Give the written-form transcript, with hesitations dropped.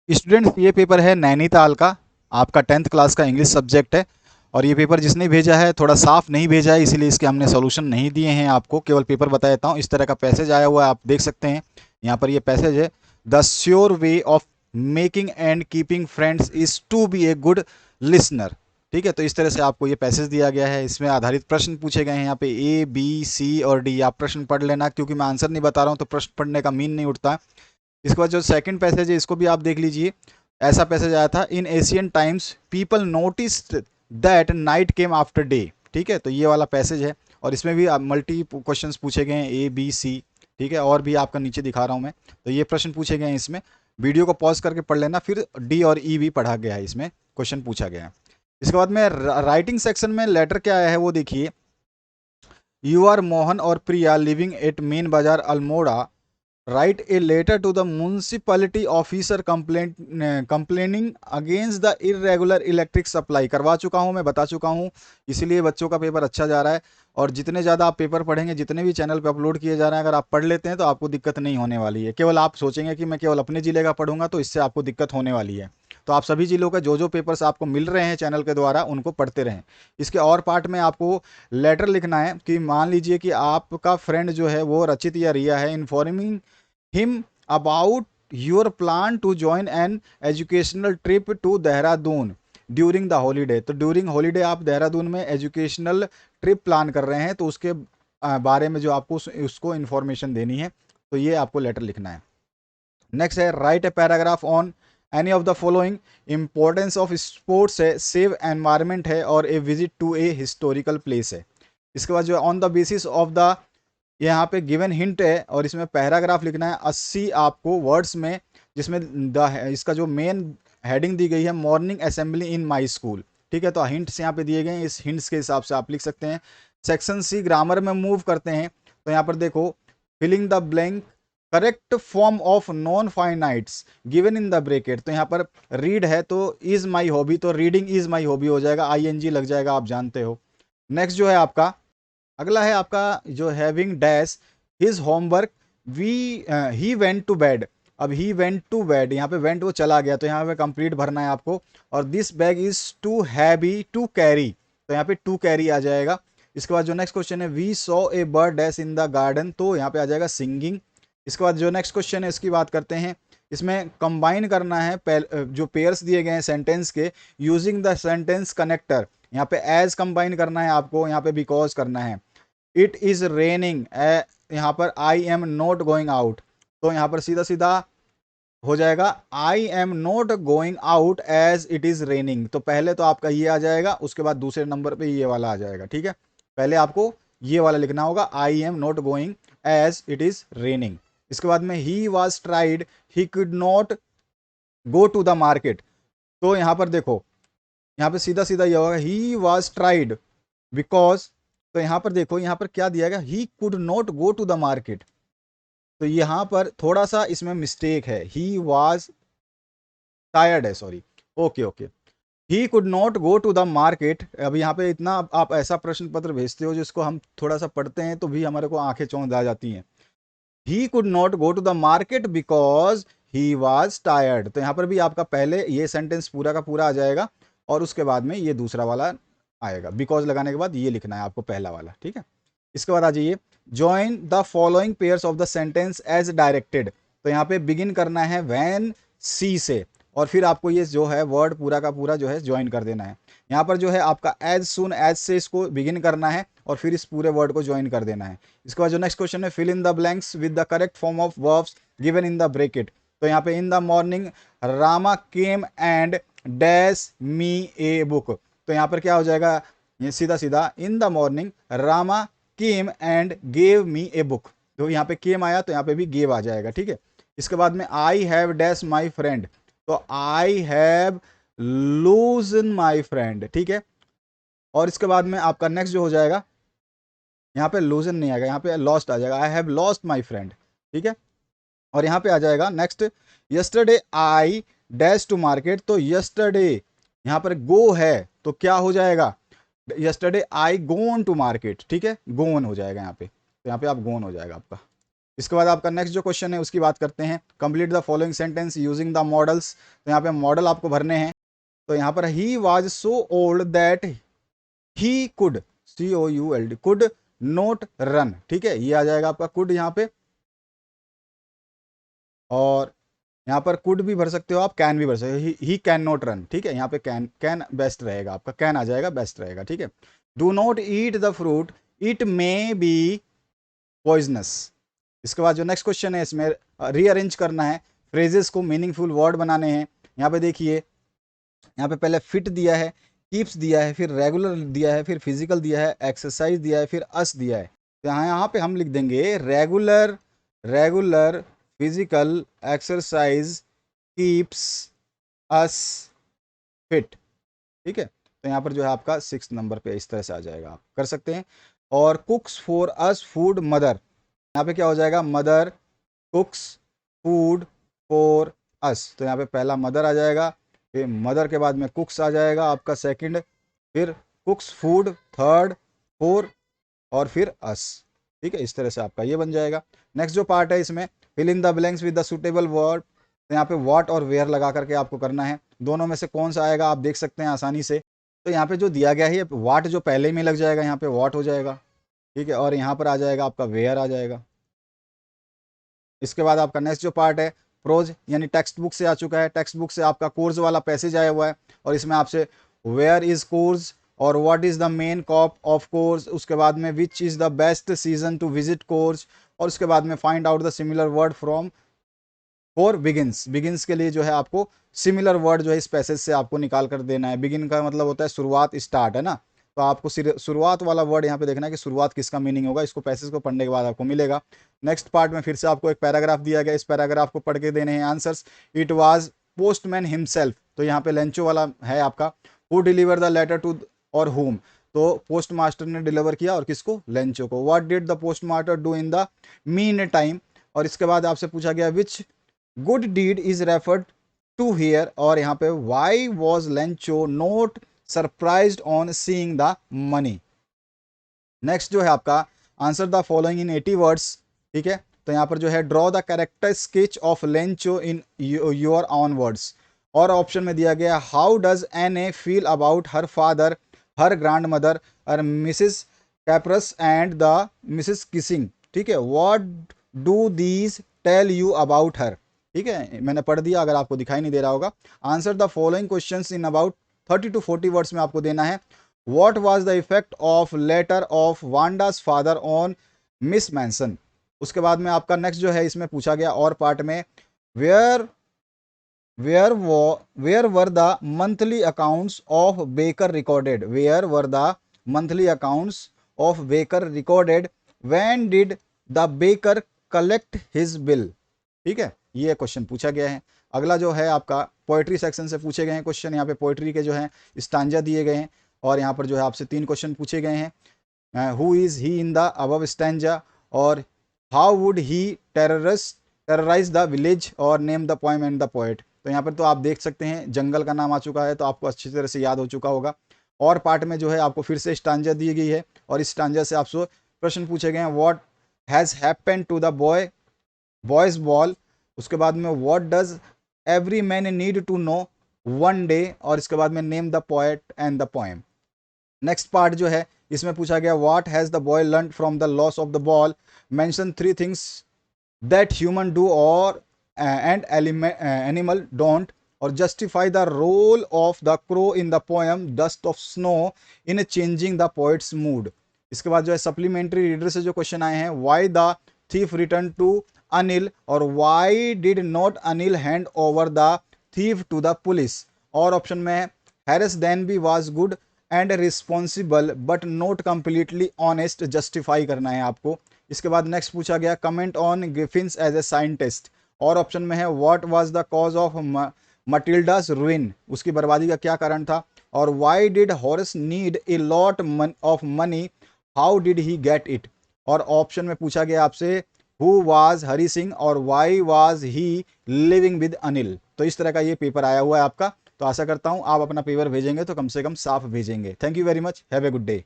Students, ये paper है नैनीताल का, आपका 10th क्लास का इंग्लिश सब्जेक्ट है। और ये पेपर जिसने भेजा है थोड़ा साफ नहीं भेजा है, इसीलिए इसके हमने सॉल्यूशन नहीं दिए हैं आपको, केवल पेपर बता देता हूँ। इस तरह का पैसेज आया हुआ है, आप देख सकते हैं यहाँ पर ये पैसेज है। The sure way of making and keeping friends is to be a good listener. ठीक है, तो इस तरह से आपको ये पैसेज दिया गया है। इसमें आधारित प्रश्न पूछे गए हैं यहाँ पे ए बी सी और डी। आप प्रश्न पढ़ लेना, क्योंकि मैं आंसर नहीं बता रहा हूँ तो प्रश्न पढ़ने का मीन नहीं उठता। इसके बाद जो सेकंड पैसेज है इसको भी आप देख लीजिए। ऐसा पैसेज आया था, इन Asian times people noticed that night came after day. ठीक है, तो ये वाला पैसेज है। और इसमें भी मल्टी क्वेश्चंस पूछे गए हैं, ए बी सी। ठीक है, और भी आपका नीचे दिखा रहा हूँ मैं, तो ये प्रश्न पूछे गए हैं इसमें। वीडियो को पॉज करके पढ़ लेना, फिर डी और ई भी पढ़ा गया है, इसमें क्वेश्चन पूछा गया है। इसके बाद में राइटिंग सेक्शन में लेटर क्या आया है वो देखिए। यू आर मोहन और प्रिया लिविंग एट मेन बाजार Almora write a letter to the municipality officer complaining against the irregular electric supply। करवा चुका हूँ, मैं बता चुका हूँ, इसीलिए बच्चों का पेपर अच्छा जा रहा है। और जितने ज़्यादा आप पेपर पढ़ेंगे, जितने भी चैनल पे अपलोड किए जा रहे हैं, अगर आप पढ़ लेते हैं तो आपको दिक्कत नहीं होने वाली है। केवल आप सोचेंगे कि मैं केवल अपने ज़िले का पढ़ूंगा, तो इससे आपको दिक्कत होने वाली है। तो आप सभी जिलों के जो पेपर्स आपको मिल रहे हैं चैनल के द्वारा, उनको पढ़ते रहें। इसके और पार्ट में आपको लेटर लिखना है कि मान लीजिए कि आपका फ्रेंड जो है वो रचित या रिया है, informing him about your plan to join an educational trip to Dehradun during the holiday. तो ड्यूरिंग हॉलीडे आप देहरादून में एजुकेशनल ट्रिप प्लान कर रहे हैं, तो उसके बारे में जो आपको उसको इन्फॉर्मेशन देनी है, तो ये आपको लेटर लिखना है। नेक्स्ट है write a paragraph on any of the following. Importance of sports है, सेव एनवायरमेंट है, और a visit to a historical place है। इसके बाद जो on the basis of the, यहाँ पे गिवन हिंट है, और इसमें पैराग्राफ लिखना है 80 आपको वर्ड्स में, जिसमें इसका जो मेन हेडिंग दी गई है morning assembly in my school. ठीक है, तो हिंट्स यहाँ पे दिए गए हैं, इस हिंट्स के हिसाब से आप लिख सकते हैं। सेक्शन सी ग्रामर में मूव करते हैं, तो यहाँ पर देखो filling the blank correct form of non finites given in the bracket. तो यहाँ पर रीड है तो इज माई हॉबी, तो रीडिंग इज माई हॉबी हो जाएगा, ING लग जाएगा, आप जानते हो। नेक्स्ट जो है आपका, अगला है आपका जो having dash his homework we he went to bed. अब ही वेंट टू बेड, यहाँ पे वेंट वो चला गया, तो यहाँ पे कंप्लीट भरना है आपको। और this bag is too heavy to carry, तो यहाँ पे टू कैरी आ जाएगा। इसके बाद जो नेक्स्ट क्वेश्चन है we saw a bird dash in the garden, तो यहाँ पे आ जाएगा सिंगिंग। इसके बाद जो नेक्स्ट क्वेश्चन है इसकी बात करते हैं। इसमें कंबाइन करना है जो पेयर्स दिए गए हैं सेंटेंस के, यूजिंग द सेंटेंस कनेक्टर। यहाँ पे एज कंबाइन करना है आपको, यहाँ पे बिकॉज करना है। इट इज रेनिंग, यहाँ पर I am not going out, तो यहाँ पर सीधा सीधा हो जाएगा I am not going out as it is raining. तो पहले तो आपका ये आ जाएगा, उसके बाद दूसरे नंबर पे ये वाला आ जाएगा। ठीक है, पहले आपको ये वाला लिखना होगा, I am not going as it is raining. इसके बाद में he was tried he could not go to the market, तो यहाँ पर देखो, यहाँ पे सीधा सीधा ये होगा ही वॉज ट्राइड बिकॉज, तो यहाँ पर देखो, यहाँ पर क्या दिया गया, he could not go to the market. तो यहाँ पर थोड़ा सा इसमें मिस्टेक है, ही वॉज टायर्ड है, sorry, okay okay, he could not go to the market. अब यहाँ पे इतना आप ऐसा प्रश्न पत्र भेजते हो जिसको हम थोड़ा सा पढ़ते हैं तो भी हमारे को आंखें चौंध आ जाती हैं। He could not go to the market because he was tired, तो यहाँ पर भी आपका पहले ये सेंटेंस पूरा का पूरा आ जाएगा, और उसके बाद में ये दूसरा वाला आएगा। बिकॉज लगाने के बाद ये लिखना है आपको पहला वाला। ठीक है, इसके बाद आ जाइए, join the following pairs of the sentence as directed. तो यहाँ पे बिगिन करना है वैन सी से, और फिर आपको ये जो है वर्ड पूरा का पूरा जो है ज्वाइन कर देना है। यहाँ पर जो है आपका एज सुन एज से इसको बिगिन करना है, और फिर इस पूरे वर्ड को ज्वाइन कर देना है। इसके बाद जो नेक्स्ट क्वेश्चन है fill in the blanks with the correct form of verbs given in the bracket. तो यहाँ पे in the morning Rama came and dash me a book, तो यहाँ पर क्या हो जाएगा, ये सीधा सीधा in the morning Rama came and gave me a book, तो यहाँ पे केम आया तो यहाँ पे भी गेव आ जाएगा। ठीक है, इसके बाद में I have dash my friend, तो आई हैव लूजन माई फ्रेंड। ठीक है, और इसके बाद में आपका नेक्स्ट जो हो जाएगा, यहाँ पे लूजन नहीं आएगा, यहाँ पे लॉस्ट आ जाएगा, I have lost my friend. ठीक है, और यहाँ पे आ जाएगा next, yesterday I dash to market, तो यस्टरडे यहाँ पर गो है तो क्या हो जाएगा, yesterday I gone to market. ठीक है, गोन हो जाएगा यहाँ पे, तो यहाँ पे आप गोन हो जाएगा आपका। इसके बाद आपका नेक्स्ट जो क्वेश्चन है उसकी बात करते हैं। Complete the following sentence using the models. तो यहाँ पे मॉडल आपको भरने हैं। तो यहाँ पर he was so old that he could, COULD, could note run. ठीक है, ये आ जाएगा आपका कुड यहाँ पे। और यहाँ पर कुड भी भर सकते हो आप, कैन भी भर सकते हो, ही कैन नॉट रन। ठीक है, यहाँ पे कैन, कैन बेस्ट रहेगा आपका, कैन आ जाएगा, बेस्ट रहेगा। ठीक है, do not eat the fruit, it may be poisonous. इसके बाद जो नेक्स्ट क्वेश्चन है इसमें रीअरेंज करना है, फ्रेजेस को मीनिंगफुल वर्ड बनाने हैं। यहाँ पे देखिए, यहाँ पे पहले फिट दिया है, कीप्स दिया है, फिर रेगुलर दिया है, फिर फिजिकल दिया है, एक्सरसाइज दिया है, फिर अस दिया है। तो यहाँ पे हम लिख देंगे regular, regular, physical, exercise, keeps, us, fit. ठीक है, तो यहाँ पर जो है आपका 6 नंबर पे इस तरह से आ जाएगा, आप कर सकते हैं। और कुक्स फॉर अस फूड मदर, यहाँ पे क्या हो जाएगा, मदर कुक्स फूड फॉर अस। तो यहाँ पे पहला मदर आ जाएगा, फिर मदर के बाद में कुक्स आ जाएगा आपका सेकंड, फिर कुक्स फूड थर्ड, फोर, और फिर अस। ठीक है, इस तरह से आपका ये बन जाएगा। नेक्स्ट जो पार्ट है इसमें, fill in the blanks with the suitable word. तो यहाँ पे व्हाट और वेयर लगा करके आपको करना है। दोनों में से कौन सा आएगा आप देख सकते हैं आसानी से। तो यहाँ पे जो दिया गया है, व्हाट जो पहले में लग जाएगा, यहाँ पे व्हाट हो जाएगा। ठीक है, और यहाँ पर आ जाएगा आपका वेयर आ जाएगा। इसके बाद आपका नेक्स्ट जो पार्ट है, प्रोज, यानी टेक्स्ट बुक से आ चुका है। टेक्स्ट बुक से आपका कोर्स वाला पैसेज आया हुआ है, और इसमें आपसे वेयर इज कोर्स और what is the main corp of course, उसके बाद में which is the best season two visit course, और उसके बाद में find out the similar word from for begins. Begins के लिए जो है आपको सिमिलर वर्ड जो है इस पैसेज से आपको निकाल कर देना है। बिगिन का मतलब होता है शुरुआत, स्टार्ट, है ना। तो आपको शुरुआत वाला वर्ड यहाँ पे देखना है कि शुरुआत किसका मीनिंग होगा। इसको पैसेज को पढ़ने के बाद आपको मिलेगा। नेक्स्ट पार्ट में फिर से आपको एक पैराग्राफ दिया गया, इस पैराग्राफ को पढ़ के देने हैं answers. It was postman himself, तो यहाँ पे लेंचो वाला है आपका। Who deliver the letter to और हुम, तो पोस्ट मास्टर ने डिलीवर किया, और किसको, लेंचो को। What did the post master do in the mean time, और इसके बाद आपसे पूछा गया which good deed is referred to here, और यहाँ पे why was Lencho not surprised on seeing the money. Next जो है आपका, answer the following in 80 words. ठीक है, तो यहाँ पर जो है draw the character sketch of Lencho in your own words. और ऑप्शन में दिया गया, how does Anne feel about her father, her grandmother, और Mrs Capras and the Mrs Kissing. ठीक है, what do these tell you about her. ठीक है, मैंने पढ़ दिया, अगर आपको दिखाई नहीं दे रहा होगा। Answer the following questions in about 30 to 40 words में आपको देना है। What was the effect of letter of Wanda's father on Miss Mason. उसके बाद में आपका नेक्स्ट जो है इसमें पूछा गया और पार्ट में, where where were the monthly accounts of baker recorded, where were the monthly accounts of baker recorded, when did the baker collect his bill. ठीक है, ये क्वेश्चन पूछा गया है। अगला जो है आपका पोएट्री सेक्शन से पूछे गए हैं क्वेश्चन। यहाँ पे पोएट्री के जो है स्टांजा दिए गए हैं, और यहाँ पर जो है आपसे 3 क्वेश्चन पूछे गए हैं। Who is he in the above stanza, और how would he terrorise the village, और name the poem and the poet. तो यहाँ पर तो आप देख सकते हैं जंगल का नाम आ चुका है, तो आपको अच्छी तरह से याद हो चुका होगा। और पार्ट में जो है आपको फिर से स्टांजा दी गई है, और इस स्टांजा से आपसे प्रश्न पूछे गए हैं, what has happened to the boys ball. उसके बाद में what does every man need to know one day, और इसके बाद में name the poet and the poem. Next part जो है इसमें पूछा गया, what has the boy learn from the loss of the ball, mention 3 things that human do और एंड एनिमल डोंट, और justify the role of the crow in the poem dust of snow in changing the poets mood. इसके बाद जो है supplementary reader से जो question आए हैं, why the thief return to Anil, और why did not Anil hand over the thief to the police. और ऑप्शन में है, Harris Denby was good and responsible but not completely honest, justify करना है आपको। इसके बाद नेक्स्ट पूछा गया, comment on Griffin's as a scientist. और ऑप्शन में है, what was the cause of Matilda's ruin, उसकी बर्बादी का क्या कारण था। और why did Horace need a lot of money, how did he get it. और ऑप्शन में पूछा गया आपसे, हु वाज हरी सिंह, और why was he living with Anil. तो इस तरह का ये पेपर आया हुआ है आपका। तो आशा करता हूँ आप अपना पेपर भेजेंगे तो कम से कम साफ भेजेंगे। Thank you very much, have a good day.